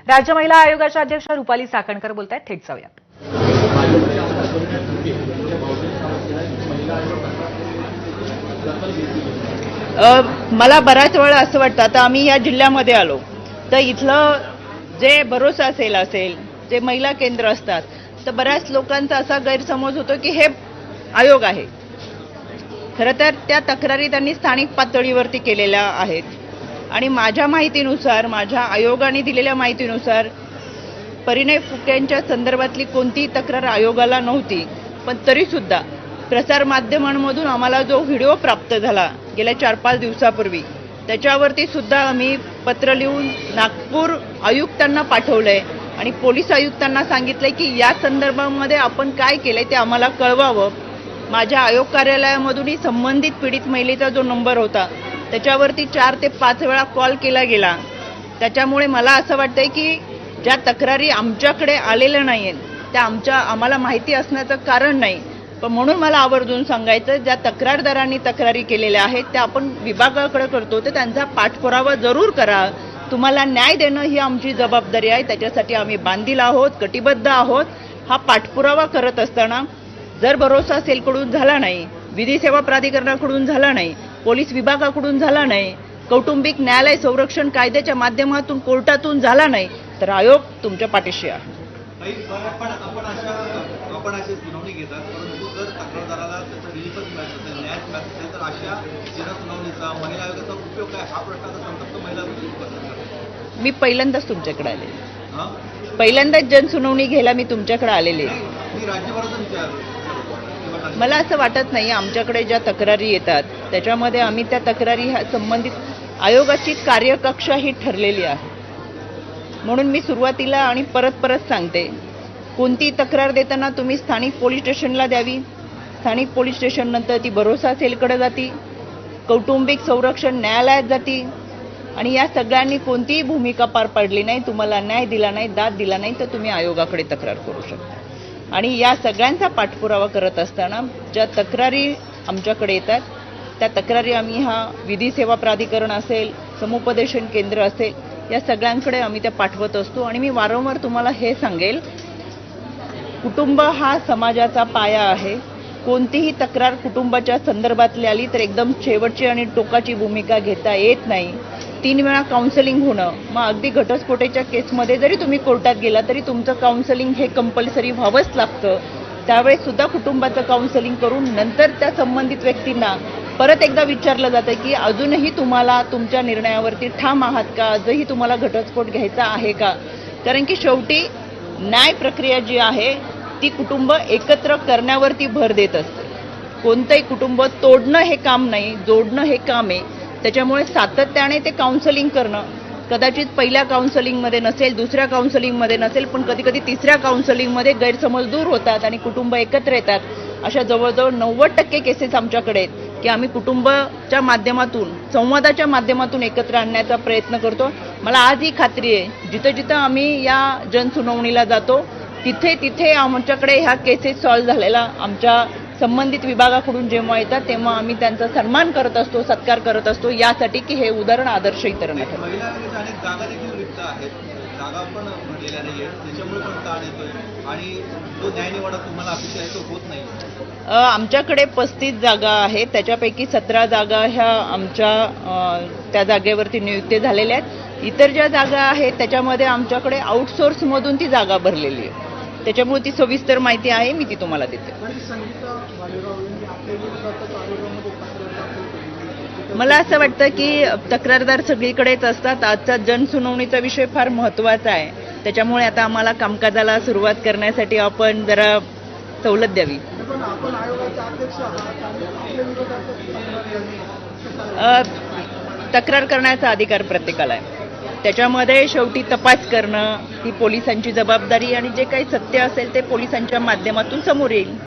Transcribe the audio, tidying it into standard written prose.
राज्य महिला आयोगाच्या अध्यक्ष रुपाली चाकणकर बोलतायत, थेट जाऊयात. मला बराच वेळ असं वाटतं, आता आम्ही या जिल्ह्यामध्ये आलो तर इथलं जे भरोसा असेल जे महिला केंद्र असतात, तर बऱ्याच लोकांचा असा गैरसमज होतो की हे आयोग आहे. खरं तर त्या तक्रारी त्यांनी स्थानिक पातळीवरती केलेल्या आहेत आणि माझ्या माहितीनुसार, माझ्या आयोगाने दिलेल्या माहितीनुसार परिणय फुकेंच्या संदर्भातली कोणतीही तक्रार आयोगाला नव्हती. पण तरीसुद्धा प्रसारमाध्यमांमधून आम्हाला जो व्हिडिओ प्राप्त झाला गेल्या 4-5 दिवसापूर्वी, त्याच्यावरती सुद्धा आम्ही पत्र लिहून नागपूर आयुक्तांना पाठवलंय आणि पोलीस आयुक्तांना सांगितलंय की या संदर्भामध्ये आपण काय केलंय ते आम्हाला कळवावं. माझ्या आयोग कार्यालयामधूनही संबंधित पीडित महिलेचा जो नंबर होता त्याच्यावरती 4 ते 5 वेळा कॉल केला गेला. त्याच्यामुळे मला असं वाटतंय की ज्या तक्रारी आमच्याकडे आलेल्या नाहीत त्या आम्हाला माहिती असण्याचं कारण नाही. पण म्हणून मला आवर्जून सांगायचं, ज्या तक्रारदारांनी तक्रारी केलेल्या आहेत त्या आपण विभागाकडे करतो तर त्यांचा पाठपुरावा जरूर करा. तुम्हाला न्याय देणं ही आमची जबाबदारी आहे, त्याच्यासाठी आम्ही बांधील आहोत, कटिबद्ध आहोत. हा पाठपुरावा करत असताना जर भरोसा सेलकडून झाला नाही, विधी सेवा प्राधिकरणाकडून झाला नाही, पोलीस विभागाकडून झाला नाही, कौटुंबिक न्यायालय संरक्षण कायद्याच्या माध्यमातून कोर्टातून झाला नाही, तर आयोग तुमच्या पाठीशी आहे. आपण अशी सुनावणी घेतात, परंतु जर तक्रारदाराला त्याचा रिलीफच मिळत असेल, न्याय मिळत असेल, तर अशा सुनावणीचा महिला आयोगाचा उपयोग काय, हा प्रश्न संतप्त महिला. मी पहिल्यांदाच तुमच्याकडे आले, पहिल्यांदाच जनसुनावणी घ्यायला मी तुमच्याकडे आलेले. मी राज्यभरातून विचारलं. मला असं वाटत नाही आमच्याकडे ज्या तक्रारी येतात त्याच्यामध्ये आम्ही त्या तक्रारी ह्या संबंधित आयोगाची कार्यकक्ष ही ठरलेली आहे. म्हणून मी सुरुवातीला आणि परत सांगते, कोणती तक्रार देताना तुम्ही स्थानिक पोलीस स्टेशनला द्यावी. स्थानिक पोलीस स्टेशन नंतर ती भरोसा सेलकडे जाती, कौटुंबिक संरक्षण न्यायालयात जाती आणि या सगळ्यांनी कोणतीही भूमिका पार पाडली नाही, तुम्हाला न्याय दिला नाही, दाद दिला नाही, तर तुम्ही आयोगाकडे तक्रार करू शकता. आणि या सगळ्यांचा पाठपुरावा करत असताना ज्या तक्रारी आमच्याकडे येतात त्या तक्रारी आम्ही हा विधी सेवा प्राधिकरण असेल, समुपदेशन केंद्र असेल, या सगळ्यांकडे आम्ही त्या पाठवत असतो. आणि मी वारंवार तुम्हाला हे सांगेल, कुटुंब हा समाजाचा पाया आहे. कोणतीही तक्रार कुटुंबाच्या संदर्भातली आली तर एकदम शेवटची आणि टोकाची भूमिका घेता येत नाही. 3 वेळा काउन्सिलिंग होणं, मग अगदी घटस्फोटाच्या केसमध्ये जरी तुम्ही कोर्टात गेला तरी तुमचं काउन्सिलिंग हे कंपल्सरी व्हावंच लागतं. त्यावेळेस सुद्धा कुटुंबाचं काउन्सिलिंग करून नंतर त्या संबंधित व्यक्तींना परत एकदा विचारलं जातं की अजूनही तुम्हाला तुमच्या निर्णयावरती ठाम आहात का, आजही तुम्हाला घटस्फोट घ्यायचा आहे का. कारण की शेवटी न्याय प्रक्रिया जी आहे ती कुटुंब एकत्र करण्यावरती भर देत असते. कोणतंही कुटुंब तोडणं हे काम नाही, जोडणं हे काम आहे. त्याच्यामुळे सातत्याने ते काउन्सिलिंग करणं, कदाचित पहिल्या काउन्सिलिंगमध्ये नसेल, दुसऱ्या काउन्सिलिंगमध्ये नसेल, पण कधी 3ऱ्या काउन्सिलिंगमध्ये गैरसमज दूर होतात आणि कुटुंब एकत्र येतात. अशा जवळजवळ 90% केसेस आमच्याकडे आहेत की आम्ही कुटुंबाच्या माध्यमातून, संवादाच्या माध्यमातून एकत्र आणण्याचा प्रयत्न करतो. मला आज ही खात्री आहे, जिथं आम्ही या जनसुनावणीला जातो तिथे आमच्याकडे ह्या केसेस सॉल्व्ह झालेला आमच्या संबंधित विभागाकडून जेव्हा येतात तेव्हा आम्ही त्यांचा सन्मान करत असतो, सत्कार करत असतो, यासाठी की हे उदाहरण आदर्श इतरांना ठरेल. महिला आयोगाच्या अनेक जागा देखील रिक्त आहेत, जागा पण भरलेल्या नाही आहेत, त्याच्यामुळे पण ताण येतोय आणि तो न्याय निवाडा तुम्हाला अपेक्षा आहे तो होत नाही. आमच्याकडे 35 जागा आहेत, त्याच्यापैकी 17 जागा ह्या आमच्या त्या जागेवरती नियुक्ती झालेल्या आहेत. इतर ज्या जागा आहेत त्याच्यामध्ये आमच्याकडे आउटसोर्समधून ती जागा भरलेली आहे. त्याच्यामुळे ती सविस्तर माहिती आहे, मी ती तुम्हाला देते. मला असं वाटतं की तक्रारदार सगळीकडेच असतात. आजचा जनसुनावणीचा विषय फार महत्त्वाचा आहे, त्याच्यामुळे आता आम्हाला कामकाजाला सुरुवात करण्यासाठी आपण जरा सवलत द्यावी. तक्रार करण्याचा अधिकार प्रत्येकाला आहे. त्याच्यामध्ये शेवटी तपास करणं ही पोलिसांची जबाबदारी आणि जे काही सत्य असेल ते पोलिसांच्या माध्यमातून समोर येईल.